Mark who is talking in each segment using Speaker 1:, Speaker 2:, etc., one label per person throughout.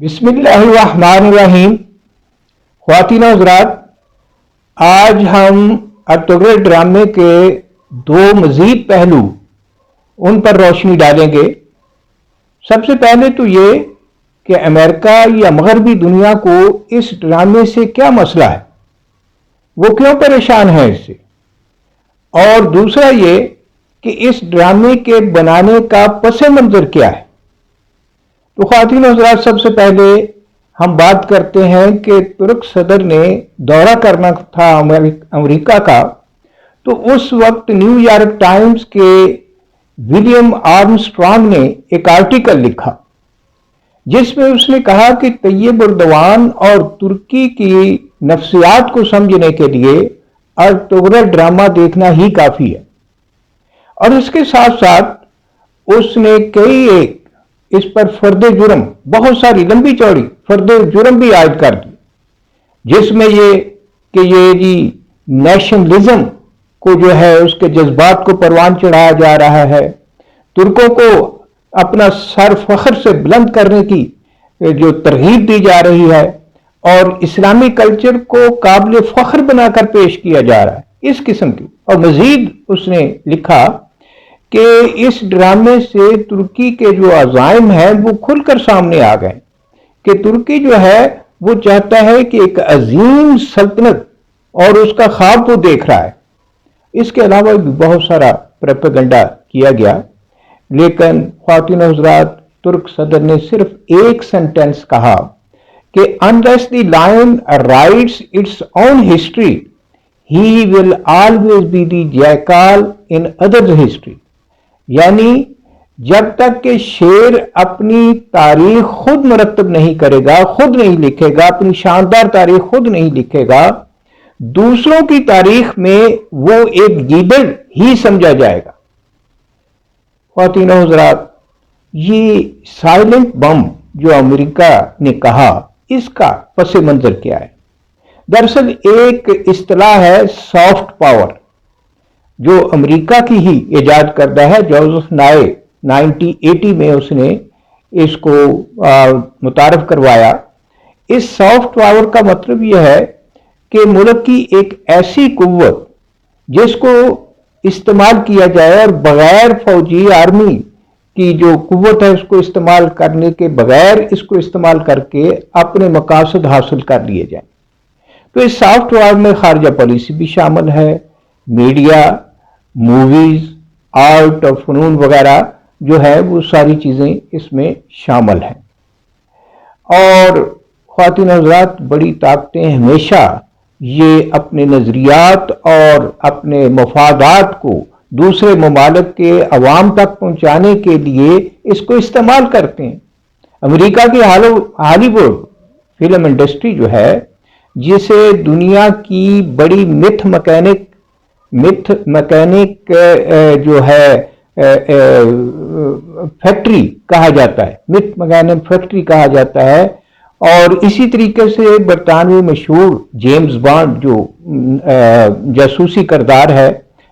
Speaker 1: بسم اللہ الرحمن الرحیم۔ خواتین و حضرات، آج ہم ارطغرل ڈرامے کے دو مزید پہلو ان پر روشنی ڈالیں گے۔ سب سے پہلے تو یہ کہ امریکہ یا مغربی دنیا کو اس ڈرامے سے کیا مسئلہ ہے، وہ کیوں پریشان ہے اس سے، اور دوسرا یہ کہ اس ڈرامے کے بنانے کا پس منظر کیا ہے۔ تو خواتین و حضرات، سب سے پہلے ہم بات کرتے ہیں کہ ترک صدر نے دورہ کرنا تھا امریکہ کا، تو اس وقت نیو یارک ٹائمز کے ولیم آرمسٹرانگ نے ایک آرٹیکل لکھا جس میں اس نے کہا کہ طیب اردوان اور ترکی کی نفسیات کو سمجھنے کے لیے ارطغرل ڈرامہ دیکھنا ہی کافی ہے، اور اس کے ساتھ ساتھ اس نے کئی اس پر فرد جرم، بہت ساری لمبی چوڑی فرد جرم بھی عائد کر دی، جس میں یہ کہ یہ نیشنلزم کو جو ہے اس کے جذبات کو پروان چڑھایا جا رہا ہے، ترکوں کو اپنا سر فخر سے بلند کرنے کی جو ترغیب دی جا رہی ہے، اور اسلامی کلچر کو قابل فخر بنا کر پیش کیا جا رہا ہے، اس قسم کی۔ اور مزید اس نے لکھا کہ اس ڈرامے سے ترکی کے جو عزائم ہیں وہ کھل کر سامنے آ گئے، کہ ترکی جو ہے وہ چاہتا ہے کہ ایک عظیم سلطنت اور اس کا خواب وہ دیکھ رہا ہے۔ اس کے علاوہ بھی بہت سارا پروپیگنڈا کیا گیا، لیکن خواتین و حضرات، ترک صدر نے صرف ایک سینٹنس کہا کہ unless the lion writes its own history, he will always be the jackal in others' history۔ یعنی جب تک کہ شیر اپنی تاریخ خود مرتب نہیں کرے گا، خود نہیں لکھے گا، اپنی شاندار تاریخ خود نہیں لکھے گا، دوسروں کی تاریخ میں وہ ایک گیدڑ ہی سمجھا جائے گا۔ خواتین و حضرات، یہ سائلنٹ بم جو امریکہ نے کہا، اس کا پس منظر کیا ہے؟ دراصل ایک اصطلاح ہے سافٹ پاور، جو امریکہ کی ہی ایجاد کردہ ہے۔ جوزف نائے 1980 میں اس نے اس کو متعارف کروایا۔ اس سافٹ پاور کا مطلب یہ ہے کہ ملک کی ایک ایسی قوت جس کو استعمال کیا جائے، اور بغیر فوجی آرمی کی جو قوت ہے اس کو استعمال کرنے کے بغیر اس کو استعمال کر کے اپنے مقاصد حاصل کر لیے جائیں۔ تو اس سافٹ پاور میں خارجہ پالیسی بھی شامل ہے، میڈیا، موویز، آرٹ اور فنون وغیرہ جو ہے وہ ساری چیزیں اس میں شامل ہیں۔ اور خواتین و حضرات، بڑی طاقتیں ہمیشہ یہ اپنے نظریات اور اپنے مفادات کو دوسرے ممالک کے عوام تک پہنچانے کے لیے اس کو استعمال کرتے ہیں۔ امریکہ کی ہالی ووڈ فلم انڈسٹری جو ہے، جسے دنیا کی بڑی متھ مکینک جو ہے فیکٹری کہا جاتا ہے، متھ مکینک فیکٹری کہا جاتا ہے، اور اسی طریقے سے برطانوی مشہور جیمز بانڈ جو جاسوسی کردار ہے،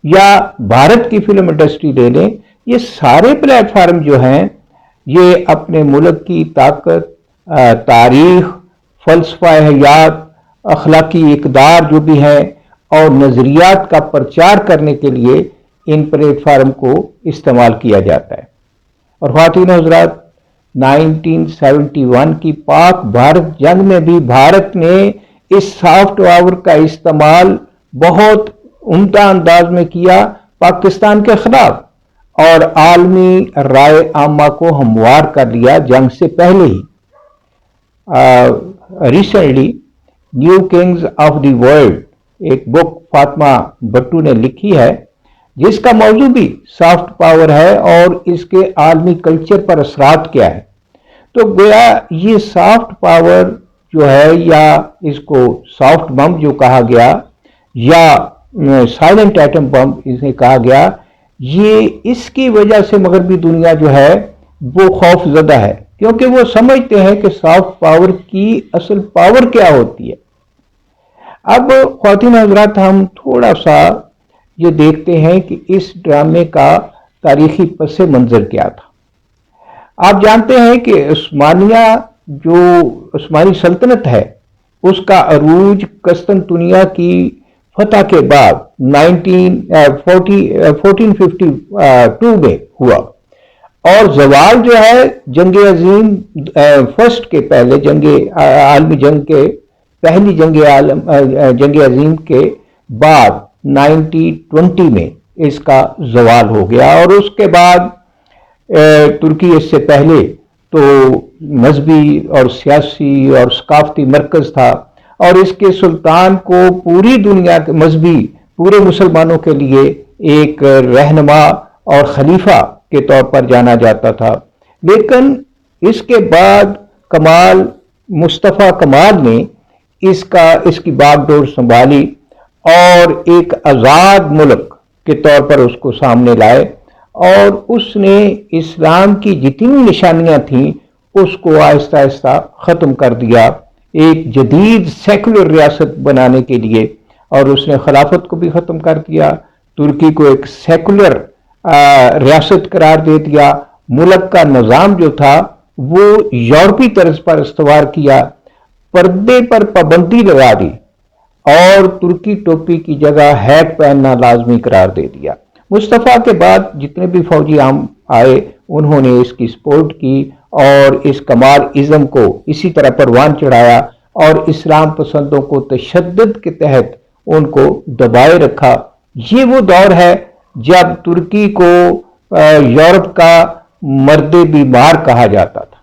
Speaker 1: یا بھارت کی فلم انڈسٹری لے لیں، یہ سارے پلیٹ فارم جو ہیں یہ اپنے ملک کی طاقت، تاریخ، فلسفہ حیات، اخلاقی اقدار جو بھی ہیں اور نظریات کا پرچار کرنے کے لیے ان پلیٹ فارم کو استعمال کیا جاتا ہے۔ اور خواتین و حضرات، 1971 کی پاک بھارت جنگ میں بھی بھارت نے اس سافٹ پاور کا استعمال بہت عمدہ انداز میں کیا پاکستان کے خلاف، اور عالمی رائے عامہ کو ہموار کر لیا جنگ سے پہلے ہی۔ Recently New Kings of the World ایک بک فاطمہ بٹو نے لکھی ہے، جس کا موضوع بھی سافٹ پاور ہے اور اس کے عالمی کلچر پر اثرات کیا ہے۔ تو گویا یہ سافٹ پاور جو ہے، یا اس کو سافٹ بم جو کہا گیا، یا سائلنٹ ایٹم بم اسے کہا گیا، یہ اس کی وجہ سے مغربی دنیا جو ہے وہ خوف زدہ ہے، کیونکہ وہ سمجھتے ہیں کہ سافٹ پاور کی اصل پاور کیا ہوتی ہے۔ اب خواتین حضرات، ہم تھوڑا سا یہ دیکھتے ہیں کہ اس ڈرامے کا تاریخی پس منظر کیا تھا۔ آپ جانتے ہیں کہ عثمانیہ جو عثمانی سلطنت ہے اس کا عروج قسطنطنیہ کی فتح کے بعد 1452 میں ہوا، اور زوال جو ہے جنگ عظیم فرسٹ کے پہلے، عالمی جنگ کے پہلی جنگ عظیم کے بعد 1920 میں اس کا زوال ہو گیا، اور اس کے بعد ترکی اس سے پہلے تو مذہبی اور سیاسی اور ثقافتی مرکز تھا، اور اس کے سلطان کو پوری دنیا کے مذہبی پورے مسلمانوں کے لیے ایک رہنما اور خلیفہ کے طور پر جانا جاتا تھا۔ لیکن اس کے بعد مصطفیٰ کمال نے اس کی باغ ڈور سنبھالی اور ایک آزاد ملک کے طور پر اس کو سامنے لائے، اور اس نے اسلام کی جتنی نشانیاں تھیں اس کو آہستہ آہستہ ختم کر دیا ایک جدید سیکولر ریاست بنانے کے لیے، اور اس نے خلافت کو بھی ختم کر دیا، ترکی کو ایک سیکولر ریاست قرار دے دیا، ملک کا نظام جو تھا وہ یورپی طرز پر استوار کیا، پردے پر پابندی لگا دی، اور ترکی ٹوپی کی جگہ ہیٹ پہننا لازمی قرار دے دیا۔ مصطفیٰ کے بعد جتنے بھی فوجی عام آئے انہوں نے اس کی سپورٹ کی اور اس کمال ازم کو اسی طرح پروان چڑھایا، اور اسلام پسندوں کو تشدد کے تحت ان کو دبائے رکھا۔ یہ وہ دور ہے جب ترکی کو یورپ کا مرد بیمار کہا جاتا تھا۔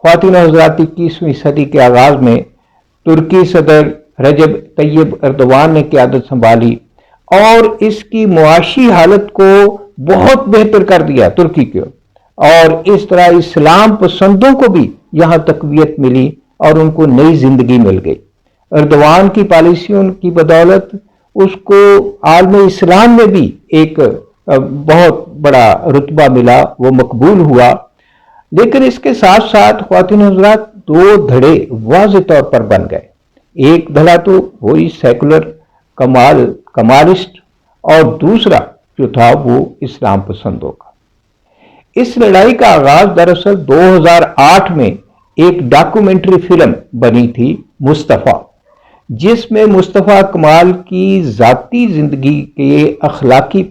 Speaker 1: خواتین و حضرات، 21ویں صدی کے آغاز میں ترکی صدر رجب طیب ایردوان نے قیادت سنبھالی اور اس کی معاشی حالت کو بہت بہتر کر دیا ترکی کو، اور اس طرح اسلام پسندوں کو بھی یہاں تقویت ملی اور ان کو نئی زندگی مل گئی۔ ایردوان کی پالیسیوں کی بدولت اس کو عالم اسلام میں بھی ایک بہت بڑا رتبہ ملا، وہ مقبول ہوا۔ لیکن اس کے ساتھ ساتھ خواتین حضرات دو دھڑے واضح طور پر بن گئے۔ ایک دھڑا تو وہی سیکولر کمالسٹ، اور دوسرا جو تھا وہ اسلام پسندوں کا۔ اس لڑائی کا آغاز دراصل 2008 میں ایک ڈاکومنٹری فلم بنی تھی مصطفیٰ، جس میں مصطفیٰ کمال کی ذاتی زندگی کے اخلاقی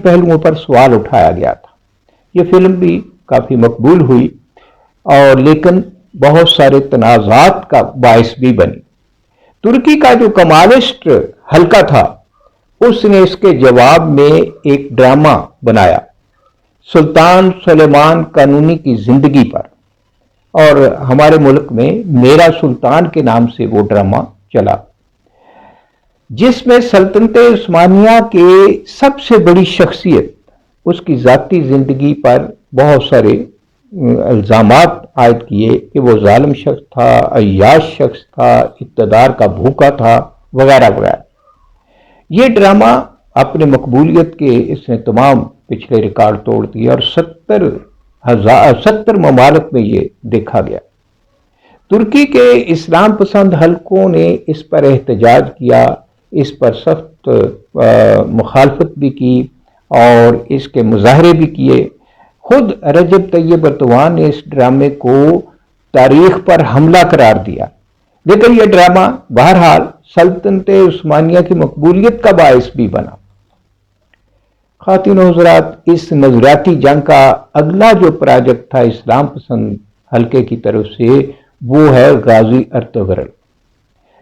Speaker 1: پہلوؤں پر سوال اٹھایا گیا تھا۔ یہ فلم بھی کافی مقبول ہوئی، اور لیکن بہت سارے تنازعات کا باعث بھی بنی۔ ترکی کا جو کمالسٹ حلقہ تھا اس نے اس کے جواب میں ایک ڈرامہ بنایا سلطان سلیمان قانونی کی زندگی پر، اور ہمارے ملک میں میرا سلطان کے نام سے وہ ڈرامہ چلا، جس میں سلطنت عثمانیہ کے سب سے بڑی شخصیت اس کی ذاتی زندگی پر بہت سارے الزامات عائد کیے کہ وہ ظالم شخص تھا، عیاش شخص تھا، اقتدار کا بھوکا تھا، وغیرہ وغیرہ۔ یہ ڈرامہ اپنے مقبولیت کے اس نے تمام پچھلے ریکارڈ توڑ دیے، اور 70 ممالک میں یہ دیکھا گیا۔ ترکی کے اسلام پسند حلقوں نے اس پر احتجاج کیا، اس پر سخت مخالفت بھی کی اور اس کے مظاہرے بھی کیے۔ خود رجب طیب ایردوان نے اس ڈرامے کو تاریخ پر حملہ قرار دیا، لیکن یہ ڈرامہ بہرحال سلطنت عثمانیہ کی مقبولیت کا باعث بھی بنا۔ خواتین و حضرات، اس نظریاتی جنگ کا اگلا جو پروجیکٹ تھا اسلام پسند حلقے کی طرف سے، وہ ہے غازی ارطغرل،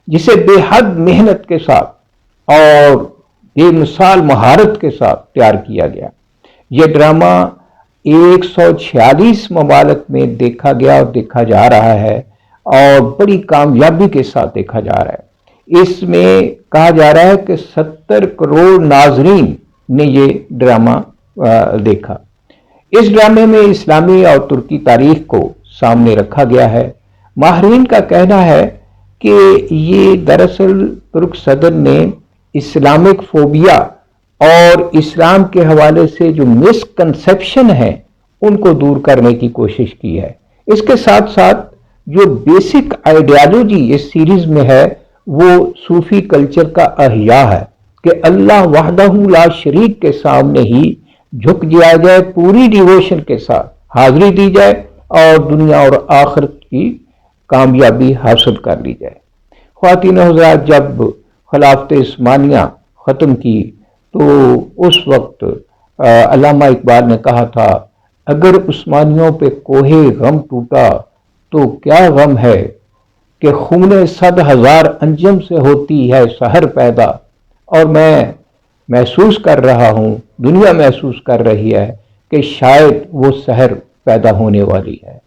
Speaker 1: جسے بے حد محنت کے ساتھ اور بے مثال مہارت کے ساتھ تیار کیا گیا۔ یہ ڈرامہ 146 ممالک میں دیکھا گیا اور دیکھا جا رہا ہے، اور بڑی کامیابی کے ساتھ دیکھا جا رہا ہے۔ اس میں کہا جا رہا ہے کہ 70 کروڑ ناظرین نے یہ ڈرامہ دیکھا۔ اس ڈرامے میں اسلامی اور ترکی تاریخ کو سامنے رکھا گیا ہے۔ ماہرین کا کہنا ہے کہ یہ دراصل ترک صدر نے اسلامک فوبیا اور اسلام کے حوالے سے جو مسکنسیپشن ہے ان کو دور کرنے کی کوشش کی ہے۔ اس کے ساتھ ساتھ جو بیسک آئیڈیالوجی اس سیریز میں ہے وہ صوفی کلچر کا احیاء ہے، کہ اللہ وحدہ لا شریک کے سامنے ہی جھک جایا جائے، پوری ڈیووشن کے ساتھ حاضری دی جائے، اور دنیا اور آخرت کی کامیابی حاصل کر لی جائے۔ خواتین حضرات، جب خلافت عثمانیہ ختم کی تو اس وقت علامہ اقبال نے کہا تھا، اگر عثمانیوں پہ کوہ غم ٹوٹا تو کیا غم ہے کہ خون 100,000 انجم سے ہوتی ہے سحر پیدا، اور میں محسوس کر رہا ہوں، دنیا محسوس کر رہی ہے کہ شاید وہ سحر پیدا ہونے والی ہے۔